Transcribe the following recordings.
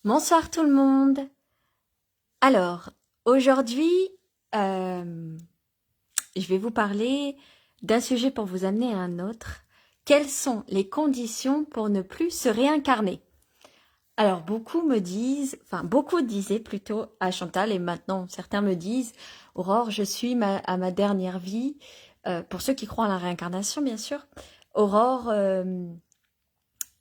Bonsoir tout le monde. Alors, aujourd'hui, euh, je vais vous parler d'un sujet pour vous amener à un autre. Quelles sont les conditions pour ne plus se réincarner? Alors, beaucoup disaient plutôt à Chantal, et maintenant certains me disent, Aurore, je suis à ma dernière vie, pour ceux qui croient à la réincarnation, bien sûr. Aurore,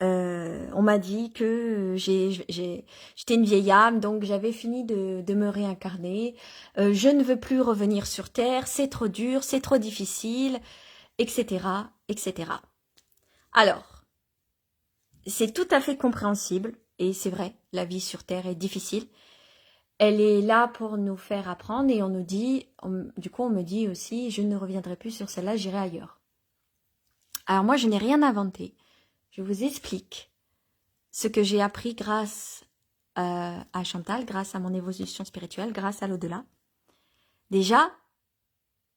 on m'a dit que j'étais une vieille âme, donc j'avais fini de me réincarner. Je ne veux plus revenir sur Terre, c'est trop dur, c'est trop difficile, etc., etc. Alors, c'est tout à fait compréhensible, et c'est vrai, la vie sur Terre est difficile. Elle est là pour nous faire apprendre, et on nous dit, du coup on me dit aussi, je ne reviendrai plus sur celle-là, j'irai ailleurs. Alors moi, je n'ai rien inventé. Je vous explique ce que j'ai appris grâce à Chantal, grâce à mon évolution spirituelle, grâce à l'au-delà. Déjà,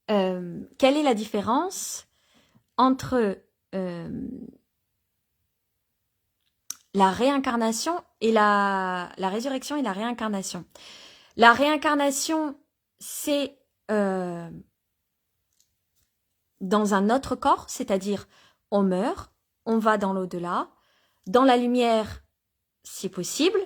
quelle est la différence entre la réincarnation et la résurrection et la réincarnation? La réincarnation, c'est dans un autre corps, c'est-à-dire on meurt, on va dans l'au-delà, dans la lumière si possible,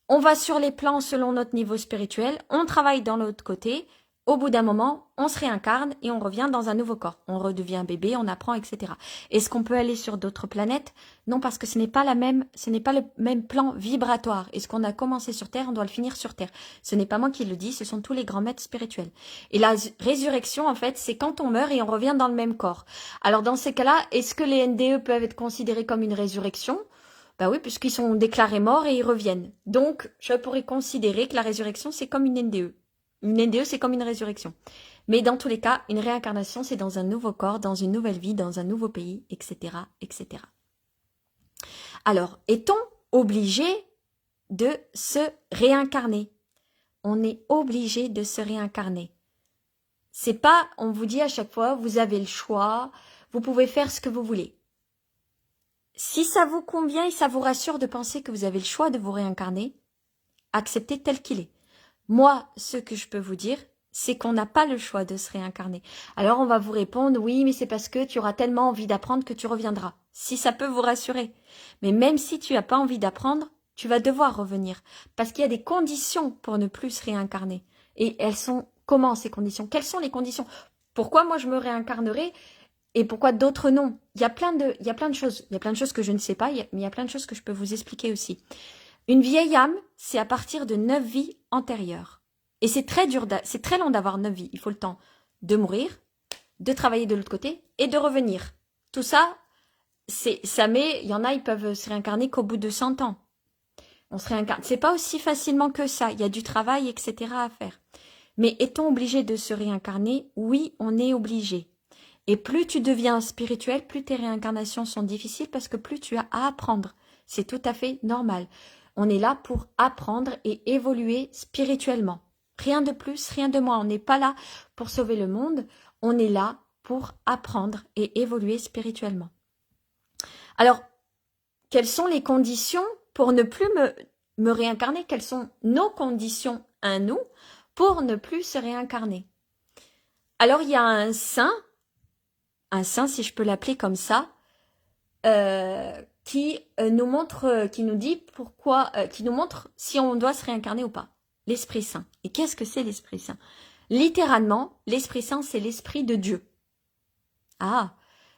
on va sur les plans selon notre niveau spirituel, on travaille dans l'autre côté, au bout d'un moment, on se réincarne et on revient dans un nouveau corps. On redevient bébé, on apprend, etc. Est-ce qu'on peut aller sur d'autres planètes? Non, parce que ce n'est pas le même plan vibratoire. Et ce qu'on a commencé sur Terre, on doit le finir sur Terre. Ce n'est pas moi qui le dis, ce sont tous les grands maîtres spirituels. Et la résurrection, en fait, c'est quand on meurt et on revient dans le même corps. Alors dans ces cas-là, est-ce que les NDE peuvent être considérés comme une résurrection? Bah oui, puisqu'ils sont déclarés morts et ils reviennent. Donc, je pourrais considérer que la résurrection, c'est comme une NDE. Une NDE, c'est comme une résurrection. Mais dans tous les cas, une réincarnation, c'est dans un nouveau corps, dans une nouvelle vie, dans un nouveau pays, etc., etc. Alors, est-on obligé de se réincarner? On est obligé de se réincarner. C'est pas, on vous dit à chaque fois, vous avez le choix, vous pouvez faire ce que vous voulez. Si ça vous convient et ça vous rassure de penser que vous avez le choix de vous réincarner, acceptez tel qu'il est. Moi, ce que je peux vous dire, c'est qu'on n'a pas le choix de se réincarner. Alors on va vous répondre, oui, mais c'est parce que tu auras tellement envie d'apprendre que tu reviendras. Si ça peut vous rassurer. Mais même si tu n'as pas envie d'apprendre, tu vas devoir revenir. Parce qu'il y a des conditions pour ne plus se réincarner. Et elles sont comment ces conditions? Quelles sont les conditions? Pourquoi moi je me réincarnerai et pourquoi d'autres non? Il y a plein de choses. Il y a plein de choses que je ne sais pas, mais il y a plein de choses que je peux vous expliquer aussi. Une vieille âme, c'est à partir de 9 vies antérieures. Et c'est très dur, c'est très long d'avoir 9 vies. Il faut le temps de mourir, de travailler de l'autre côté et de revenir. Tout ça, il y en a, ils peuvent se réincarner qu'au bout de 100 ans. On se réincarne. C'est pas aussi facilement que ça. Il y a du travail, etc. à faire. Mais est-on obligé de se réincarner? Oui, on est obligé. Et plus tu deviens spirituel, plus tes réincarnations sont difficiles parce que plus tu as à apprendre. C'est tout à fait normal. On est là pour apprendre et évoluer spirituellement. Rien de plus, rien de moins. On n'est pas là pour sauver le monde. On est là pour apprendre et évoluer spirituellement. Alors, quelles sont les conditions pour ne plus me réincarner? Quelles sont nos conditions à nous pour ne plus se réincarner? Alors, il y a un saint si je peux l'appeler comme ça, qui nous dit qui nous montre si on doit se réincarner ou pas. L'Esprit Saint. Et qu'est-ce que c'est l'Esprit Saint? Littéralement, l'Esprit Saint, c'est l'Esprit de Dieu. Ah,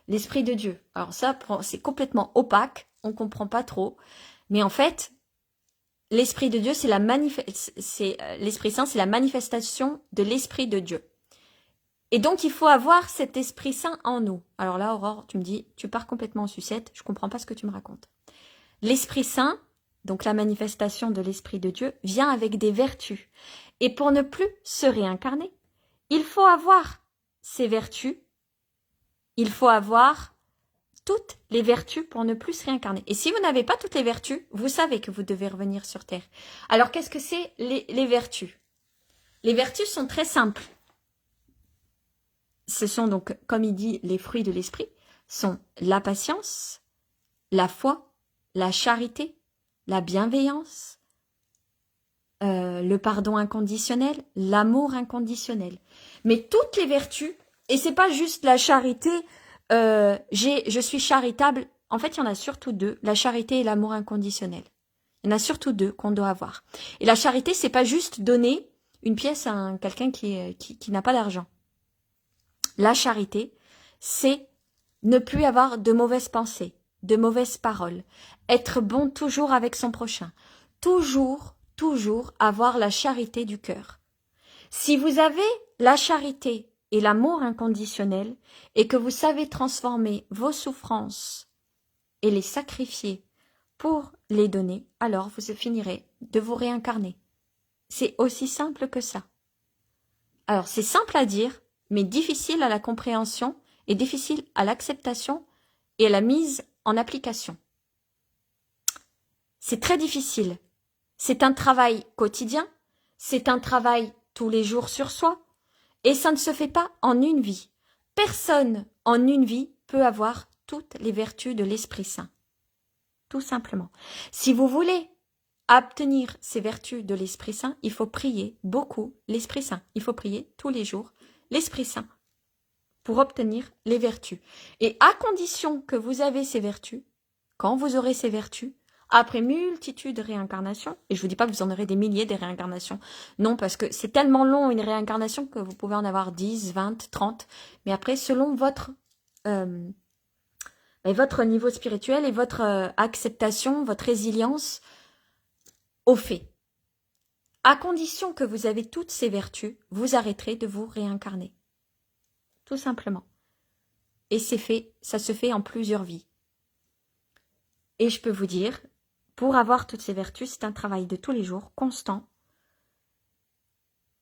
l'Esprit de Dieu. Alors ça, c'est complètement opaque, on ne comprend pas trop. Mais en fait, l'Esprit de Dieu, l'Esprit Saint, c'est la manifestation de l'Esprit de Dieu. Et donc, il faut avoir cet Esprit Saint en nous. Alors là, Aurore, tu me dis, tu pars complètement en sucette, je comprends pas ce que tu me racontes. L'Esprit Saint, donc la manifestation de l'Esprit de Dieu, vient avec des vertus. Et pour ne plus se réincarner, il faut avoir ces vertus. Il faut avoir toutes les vertus pour ne plus se réincarner. Et si vous n'avez pas toutes les vertus, vous savez que vous devez revenir sur Terre. Alors, qu'est-ce que c'est les vertus? Les vertus sont très simples. Ce sont donc, comme il dit, les fruits de l'esprit, sont la patience, la foi, la charité, la bienveillance, le pardon inconditionnel, l'amour inconditionnel. Mais toutes les vertus, et c'est pas juste la charité, je suis charitable. En fait, il y en a surtout deux, la charité et l'amour inconditionnel. Il y en a surtout deux qu'on doit avoir. Et la charité, c'est pas juste donner une pièce à quelqu'un qui n'a pas d'argent. La charité, c'est ne plus avoir de mauvaises pensées, de mauvaises paroles, être bon toujours avec son prochain, toujours avoir la charité du cœur. Si vous avez la charité et l'amour inconditionnel et que vous savez transformer vos souffrances et les sacrifier pour les donner, alors vous finirez de vous réincarner. C'est aussi simple que ça. Alors c'est simple à dire, mais difficile à la compréhension et difficile à l'acceptation et à la mise en application. C'est très difficile. C'est un travail quotidien, c'est un travail tous les jours sur soi, et ça ne se fait pas en une vie. Personne en une vie peut avoir toutes les vertus de l'Esprit Saint. Tout simplement. Si vous voulez obtenir ces vertus de l'Esprit Saint, il faut prier beaucoup l'Esprit Saint. Il faut prier tous les jours l'Esprit Saint pour obtenir les vertus. Et à condition que vous avez ces vertus, quand vous aurez ces vertus, après multitude de réincarnations, et je vous dis pas que vous en aurez des milliers de réincarnations, non, parce que c'est tellement long une réincarnation que vous pouvez en avoir 10, 20, 30, mais après, selon votre niveau spirituel et votre acceptation, votre résilience au fait. À condition que vous avez toutes ces vertus, vous arrêterez de vous réincarner. Tout simplement. Et c'est fait, ça se fait en plusieurs vies. Et je peux vous dire, pour avoir toutes ces vertus, c'est un travail de tous les jours, constant.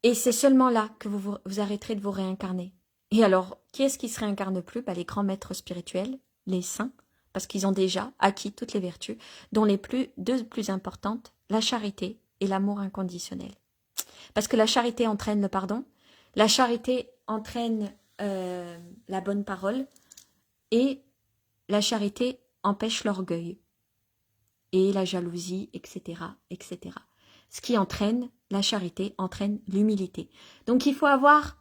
Et c'est seulement là que vous arrêterez de vous réincarner. Et alors, qui est-ce qui se réincarne plus? Les grands maîtres spirituels, les saints, parce qu'ils ont déjà acquis toutes les vertus, dont deux plus importantes, la charité et l'amour inconditionnel. Parce que la charité entraîne le pardon, la charité entraîne la bonne parole, et la charité empêche l'orgueil et la jalousie, etc., etc. Ce qui entraîne, la charité entraîne l'humilité. Donc il faut avoir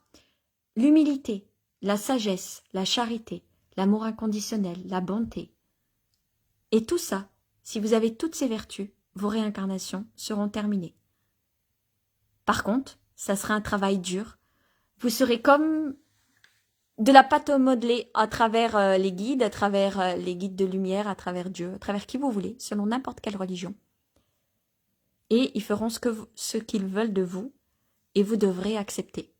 l'humilité, la sagesse, la charité, l'amour inconditionnel, la bonté. Et tout ça, si vous avez toutes ces vertus, vos réincarnations seront terminées. Par contre, ça sera un travail dur. Vous serez comme de la pâte modelée à travers les guides, à travers les guides de lumière, à travers Dieu, à travers qui vous voulez, selon n'importe quelle religion. Et ils feront ce qu'ils veulent de vous, et vous devrez accepter.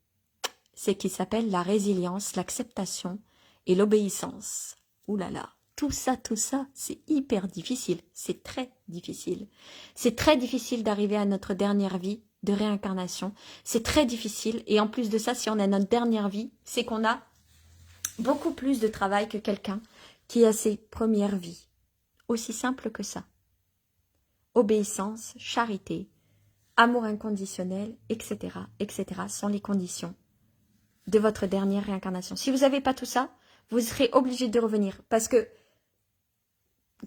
C'est ce qui s'appelle la résilience, l'acceptation et l'obéissance. Ouh là là, tout ça, c'est hyper difficile, c'est très difficile. C'est très difficile d'arriver à notre dernière vie de réincarnation. C'est très difficile, et en plus de ça, si on a notre dernière vie, c'est qu'on a beaucoup plus de travail que quelqu'un qui a ses premières vies. Aussi simple que ça. Obéissance, charité, amour inconditionnel, etc., etc. sont les conditions de votre dernière réincarnation. Si vous n'avez pas tout ça, vous serez obligé de revenir. Parce que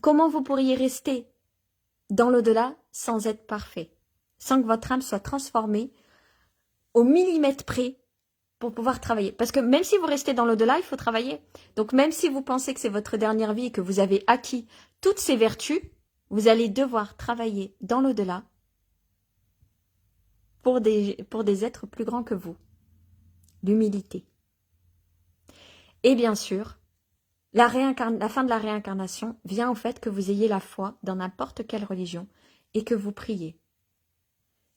comment vous pourriez rester dans l'au-delà sans être parfait, sans que votre âme soit transformée au millimètre près pour pouvoir travailler. Parce que même si vous restez dans l'au-delà, il faut travailler. Donc même si vous pensez que c'est votre dernière vie et que vous avez acquis toutes ces vertus, vous allez devoir travailler dans l'au-delà pour des êtres plus grands que vous. L'humilité. Et bien sûr, la fin de la réincarnation vient au fait que vous ayez la foi dans n'importe quelle religion et que vous priez.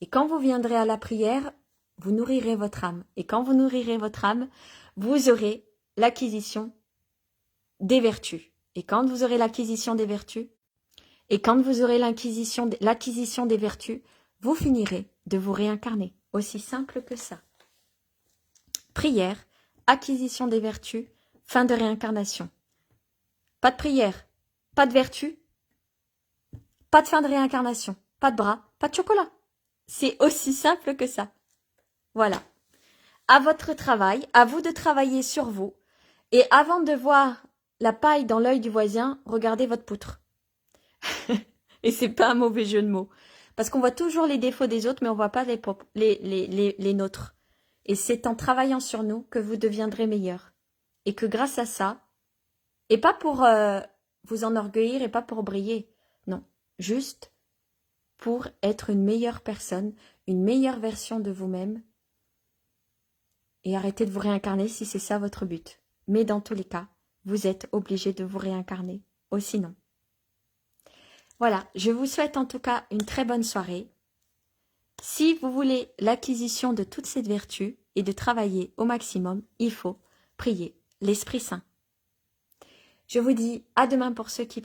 Et quand vous viendrez à la prière, vous nourrirez votre âme. Et quand vous nourrirez votre âme, vous aurez l'acquisition des vertus. Et quand vous aurez l'acquisition des vertus, et quand vous aurez l'acquisition des vertus, vous finirez de vous réincarner. Aussi simple que ça. Prière, acquisition des vertus, fin de réincarnation. Pas de prière, pas de vertu, pas de fin de réincarnation, pas de bras, pas de chocolat. C'est aussi simple que ça. Voilà. À votre travail, à vous de travailler sur vous. Et avant de voir la paille dans l'œil du voisin, regardez votre poutre. Et c'est pas un mauvais jeu de mots. Parce qu'on voit toujours les défauts des autres, mais on voit pas les nôtres. Et c'est en travaillant sur nous que vous deviendrez meilleur. Et que grâce à ça, et pas pour vous enorgueillir et pas pour briller, non, juste pour être une meilleure personne, une meilleure version de vous-même, et arrêtez de vous réincarner si c'est ça votre but. Mais dans tous les cas, vous êtes obligé de vous réincarner, ou sinon. Voilà, je vous souhaite en tout cas une très bonne soirée. Si vous voulez l'acquisition de toute cette vertu et de travailler au maximum, il faut prier l'Esprit Saint. Je vous dis à demain pour ceux qui